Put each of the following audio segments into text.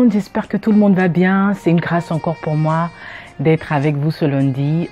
monde, j'espère que tout le monde va bien. C'est une grâce encore pour moi d'être avec vous ce lundi.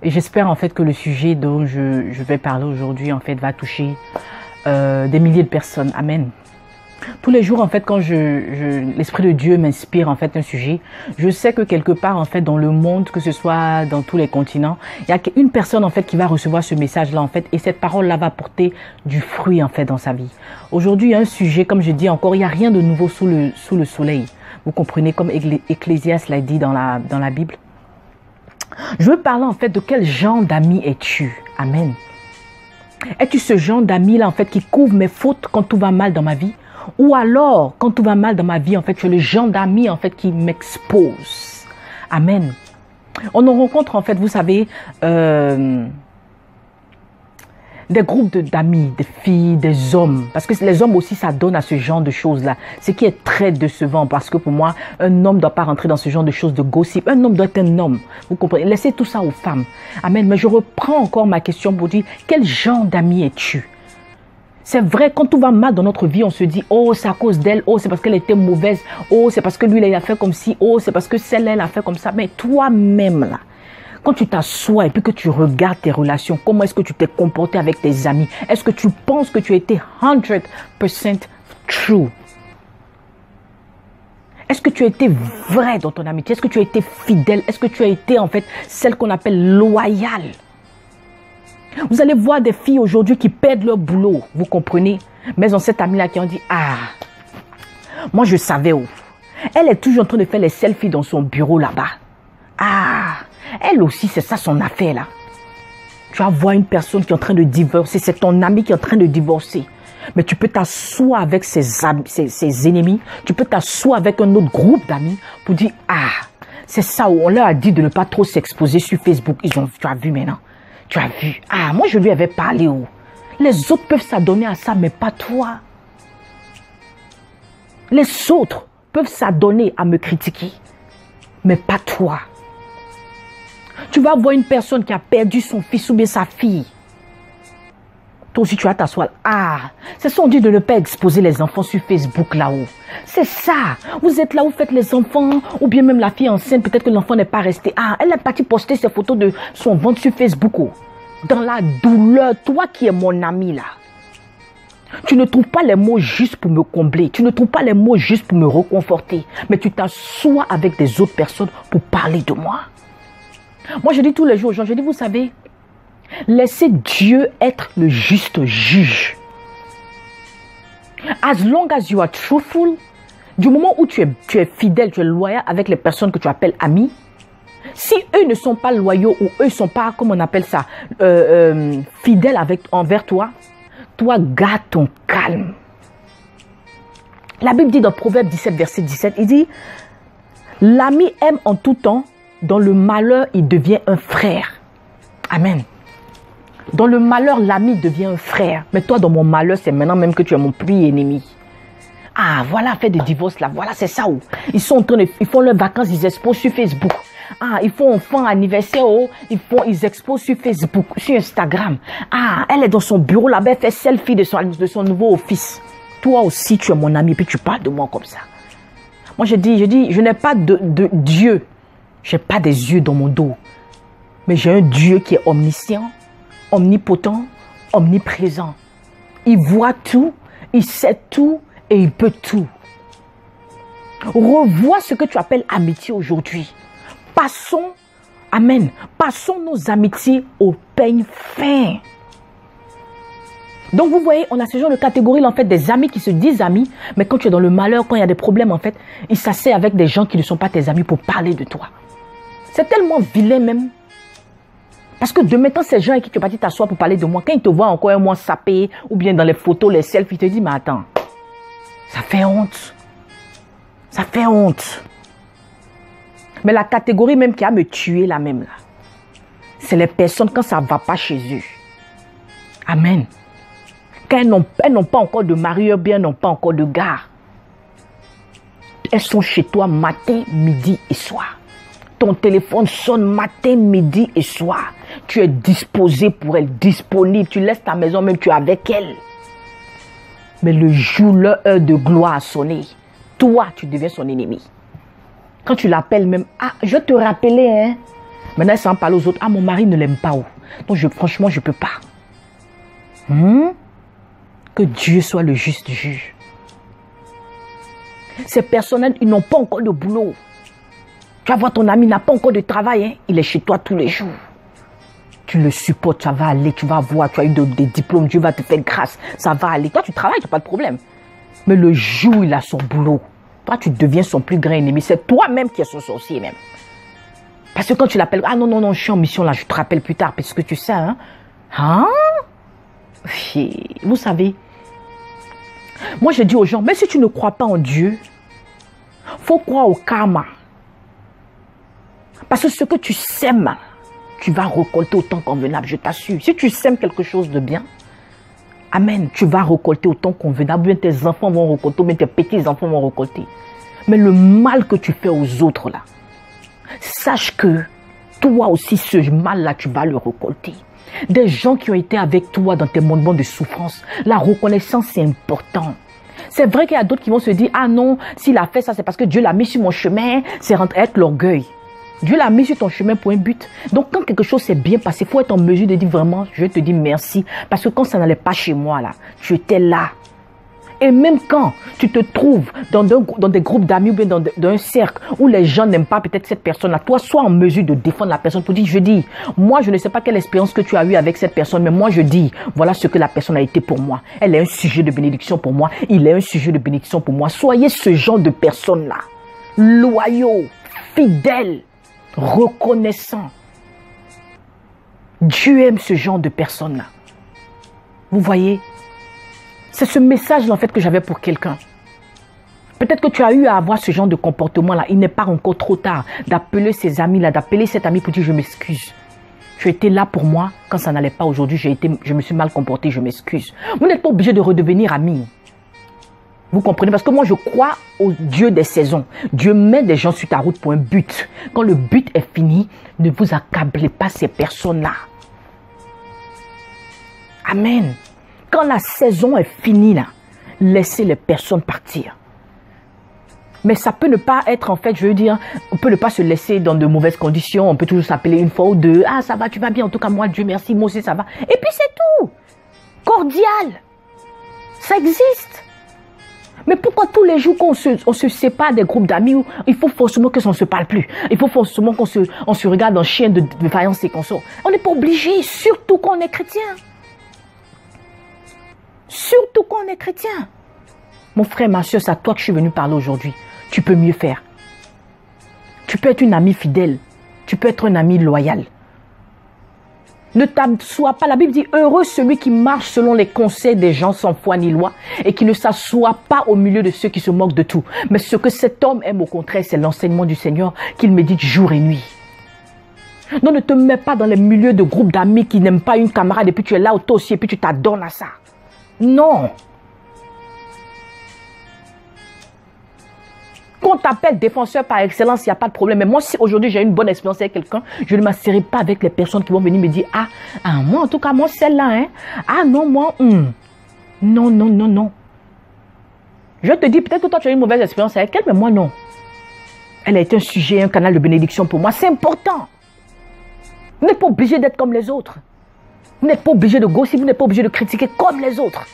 Et j'espère en fait que le sujet dont je vais parler aujourd'hui en fait va toucher des milliers de personnes. Amen. Tous les jours en fait quand l'Esprit de Dieu m'inspire en fait un sujet, je sais que quelque part en fait dans le monde, que ce soit dans tous les continents, il y a une personne en fait qui va recevoir ce message là en fait et cette parole là va porter du fruit en fait dans sa vie. Aujourd'hui il y a un sujet, comme je dis encore, il n'y a rien de nouveau sous le soleil. Vous comprenez, comme Ecclésiaste l'a dit dans la Bible. Je veux parler en fait de quel genre d'ami es-tu? Amen. Es-tu ce genre d'ami là en fait qui couvre mes fautes quand tout va mal dans ma vie? Ou alors, quand tout va mal dans ma vie, en fait, tu es le genre d'ami, en fait, qui m'expose. Amen. On en rencontre, en fait, vous savez, des groupes d'amis, des filles, des hommes. Parce que les hommes aussi, ça donne à ce genre de choses-là. Ce qui est très décevant. Parce que pour moi, un homme ne doit pas rentrer dans ce genre de choses de gossip. Un homme doit être un homme. Vous comprenez? Laissez tout ça aux femmes. Amen. Mais je reprends encore ma question pour dire, quel genre d'ami es-tu? C'est vrai, quand tout va mal dans notre vie, on se dit, oh, c'est à cause d'elle, oh, c'est parce qu'elle était mauvaise, oh, c'est parce que lui, il a fait comme ci, oh, c'est parce que celle-là, elle a fait comme ça. Mais toi-même, là, quand tu t'assois et puis que tu regardes tes relations, comment est-ce que tu t'es comporté avec tes amis? Est-ce que tu penses que tu as été 100% true? Est-ce que tu as été vrai dans ton amitié? Est-ce que tu as été fidèle? Est-ce que tu as été, en fait, celle qu'on appelle loyale? Vous allez voir des filles aujourd'hui qui perdent leur boulot, vous comprenez? Mais ont cette amie-là qui ont dit, ah, moi je savais où. Elle est toujours en train de faire les selfies dans son bureau là-bas. Ah, elle aussi, c'est ça son affaire là. Tu vas voir une personne qui est en train de divorcer, c'est ton ami qui est en train de divorcer. Mais tu peux t'asseoir avec ses ennemis, tu peux t'asseoir avec un autre groupe d'amis pour dire, ah, c'est ça où on leur a dit de ne pas trop s'exposer sur Facebook. Tu as vu maintenant. Tu as vu? Ah, moi je lui avais parlé où? Les autres peuvent s'adonner à ça, mais pas toi. Les autres peuvent s'adonner à me critiquer, mais pas toi. Tu vas voir une personne qui a perdu son fils ou bien sa fille. Toi aussi tu vas t'asseoir. Ah, c'est ça on dit de ne pas exposer les enfants sur Facebook là-haut. C'est ça. Vous êtes là, vous faites les enfants, ou bien même la fille enceinte, peut-être que l'enfant n'est pas resté. Ah, elle est partie poster ses photos de son ventre sur Facebook. Oh. Dans la douleur, toi qui es mon ami là, tu ne trouves pas les mots juste pour me combler. Tu ne trouves pas les mots juste pour me réconforter. Mais tu t'assois avec des autres personnes pour parler de moi. Moi je dis tous les jours aux gens, je dis vous savez, laissez Dieu être le juste juge. As long as you are truthful, du moment où tu es fidèle, tu es loyal avec les personnes que tu appelles amis, si eux ne sont pas loyaux ou eux ne sont pas, comme on appelle ça, fidèles envers toi, toi garde ton calme. La Bible dit dans Proverbe 17, verset 17, il dit, l'ami aime en tout temps, dans le malheur, il devient un frère. Amen. Dans le malheur, l'ami devient un frère. Mais toi, dans mon malheur, c'est maintenant même que tu es mon plus ennemi. Ah, voilà, fait des divorces là. Voilà, c'est ça où. Ils sont en train de, ils font leurs vacances, ils exposent sur Facebook. Ah, ils font enfant anniversaire, oh, ils exposent sur Facebook, sur Instagram. Ah, elle est dans son bureau là-bas, elle fait selfie de son nouveau office. Toi aussi, tu es mon ami, puis tu parles de moi comme ça. Moi, je dis, je n'ai pas de Dieu. Je n'ai pas des yeux dans mon dos. Mais j'ai un Dieu qui est omniscient, omnipotent, omniprésent. Il voit tout, il sait tout et il peut tout. Revois ce que tu appelles amitié aujourd'hui. Passons, amen, passons nos amitiés au peigne fin. Donc vous voyez, on a ce genre de catégorie en fait des amis qui se disent amis, mais quand tu es dans le malheur, quand il y a des problèmes en fait, ils s'asseyent avec des gens qui ne sont pas tes amis pour parler de toi. C'est tellement vilain même. Parce que de maintenant, ces gens avec qui tu es parti t'asseoir pour parler de moi, quand ils te voient encore un mois sapé, ou bien dans les photos, les selfies, ils te disent, mais attends, ça fait honte. Ça fait honte. Mais la catégorie même qui a me tué là même là, c'est les personnes quand ça ne va pas chez eux. Amen. Quand elles n'ont pas encore de mari, ou bien n'ont pas encore de gars. Elles sont chez toi matin, midi et soir. Ton téléphone sonne matin, midi et soir. Tu es disposé pour elle, disponible. Tu laisses ta maison même, tu es avec elle. Mais le jour, leur heure de gloire a sonné. toi, tu deviens son ennemi. Quand tu l'appelles même, ah, je te rappelais, hein. Maintenant, ça en parle aux autres. Ah, mon mari ne l'aime pas. Oh. Donc, franchement, je ne peux pas. Que Dieu soit le juste juge. Ces personnes, ils n'ont pas encore de boulot. Tu vas voir, ton ami n'a pas encore de travail. Hein. Il est chez toi tous les jours. Tu le supportes, ça va aller, tu vas voir, tu as eu des diplômes, Dieu va te faire grâce. Ça va aller. Toi, tu travailles, tu n'as pas de problème. Mais le jour où il a son boulot, toi, tu deviens son plus grand ennemi. C'est toi-même qui es son sorcier même. Parce que quand tu l'appelles, ah non, non, non, je suis en mission là, je te rappelle plus tard, parce que tu sais, hein. Hein? Vous savez, moi je dis aux gens, mais si tu ne crois pas en Dieu, faut croire au karma. Parce que ce que tu sèmes, tu vas récolter au temps convenable, je t'assure. Si tu sèmes quelque chose de bien, amen, tu vas récolter au temps convenable, bien tes enfants vont récolter, bien tes petits-enfants vont récolter. Mais le mal que tu fais aux autres là, sache que toi aussi, ce mal-là, tu vas le récolter. Des gens qui ont été avec toi dans tes moments de souffrance, la reconnaissance, c'est important. C'est vrai qu'il y a d'autres qui vont se dire, ah non, s'il a fait ça, c'est parce que Dieu l'a mis sur mon chemin, c'est rentrer avec l'orgueil. Dieu l'a mis sur ton chemin pour un but. Donc, quand quelque chose s'est bien passé, il faut être en mesure de dire vraiment, je te dis merci. Parce que quand ça n'allait pas chez moi, là, tu étais là. Et même quand tu te trouves dans des groupes d'amis ou bien dans un cercle où les gens n'aiment pas peut-être cette personne-là, toi, sois en mesure de défendre la personne pour dire, je dis, moi, je ne sais pas quelle expérience que tu as eue avec cette personne, mais moi, je dis, voilà ce que la personne a été pour moi. Elle est un sujet de bénédiction pour moi. Il est un sujet de bénédiction pour moi. Soyez ce genre de personnes-là. Loyaux, fidèles, reconnaissants. Dieu aime ce genre de personnes-là. Vous voyez? C'est ce message-là, en fait, que j'avais pour quelqu'un. Peut-être que tu as eu à avoir ce genre de comportement-là. Il n'est pas encore trop tard d'appeler ses amis-là, d'appeler cet ami pour dire, je m'excuse. Tu étais là pour moi quand ça n'allait pas aujourd'hui. Je me suis mal comporté, je m'excuse. Vous n'êtes pas obligé de redevenir amis. Vous comprenez? Parce que moi, je crois au Dieu des saisons. Dieu met des gens sur ta route pour un but. Quand le but est fini, ne vous accablez pas ces personnes-là. Amen. Quand la saison est finie, là, laissez les personnes partir. Mais ça peut ne pas être, en fait, je veux dire, on peut ne pas se laisser dans de mauvaises conditions. On peut toujours s'appeler une fois ou deux. Ah, ça va, tu vas bien. En tout cas, moi, Dieu merci, moi aussi, ça va. Et puis, c'est tout. Cordial. Ça existe. Mais pourquoi tous les jours qu'on se sépare des groupes d'amis où il faut forcément que ça ne se parle plus? Il faut forcément qu'on se regarde en chien de faïence et qu'on sort. On n'est pas obligé, surtout quand on est chrétien. Surtout quand on est chrétien. Mon frère, ma soeur, c'est à toi que je suis venu parler aujourd'hui. Tu peux mieux faire. Tu peux être une amie fidèle. Tu peux être un ami loyal. Ne t'assois pas. La Bible dit, heureux celui qui marche selon les conseils des gens sans foi ni loi et qui ne s'assoit pas au milieu de ceux qui se moquent de tout. Mais ce que cet homme aime au contraire, c'est l'enseignement du Seigneur qu'il médite jour et nuit. Non, ne te mets pas dans les milieux de groupes d'amis qui n'aiment pas une camarade et puis tu es là toi aussi et puis tu t'adonnes à ça. Non. Qu'on t'appelle défenseur par excellence, il n'y a pas de problème. Mais moi, si aujourd'hui j'ai une bonne expérience avec quelqu'un, je ne m'assierai pas avec les personnes qui vont venir me dire, ah, moi en tout cas, moi celle-là, hein. Ah non, moi, non, non, non, non. Je te dis, peut-être que toi tu as une mauvaise expérience avec elle, mais moi non. Elle a été un sujet, un canal de bénédiction pour moi. C'est important. Vous n'êtes pas obligé d'être comme les autres. Vous n'êtes pas obligé de gossiper, vous n'êtes pas obligé de critiquer comme les autres.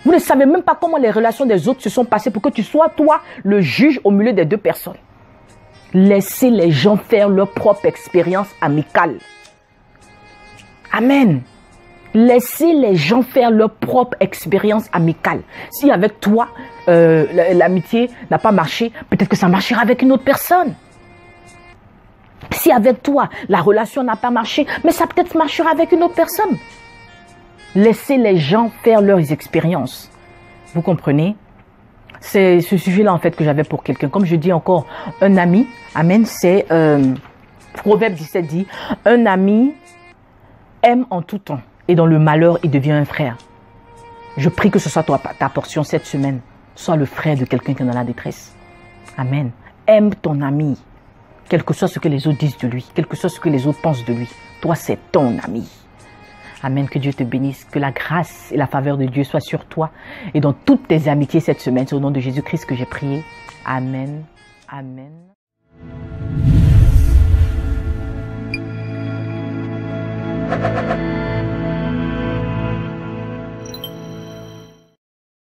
Vous ne savez même pas comment les relations des autres se sont passées pour que tu sois, toi, le juge au milieu des deux personnes. Laissez les gens faire leur propre expérience amicale. Amen. Laissez les gens faire leur propre expérience amicale. Si avec toi, l'amitié n'a pas marché, peut-être que ça marchera avec une autre personne. Si avec toi, la relation n'a pas marché, mais ça peut-être marchera avec une autre personne. Laissez les gens faire leurs expériences. Vous comprenez? C'est ce sujet-là, en fait, que j'avais pour quelqu'un. Comme je dis encore, un ami, amen, c'est Proverbe 17 dit, un ami aime en tout temps et dans le malheur, il devient un frère. Je prie que ce soit ta portion cette semaine. Sois le frère de quelqu'un qui est dans la détresse. Amen. Aime ton ami. Quel que soit ce que les autres disent de lui, quel que soit ce que les autres pensent de lui. Toi, c'est ton ami. Amen. Que Dieu te bénisse. Que la grâce et la faveur de Dieu soient sur toi et dans toutes tes amitiés cette semaine. C'est au nom de Jésus-Christ que j'ai prié. Amen. Amen.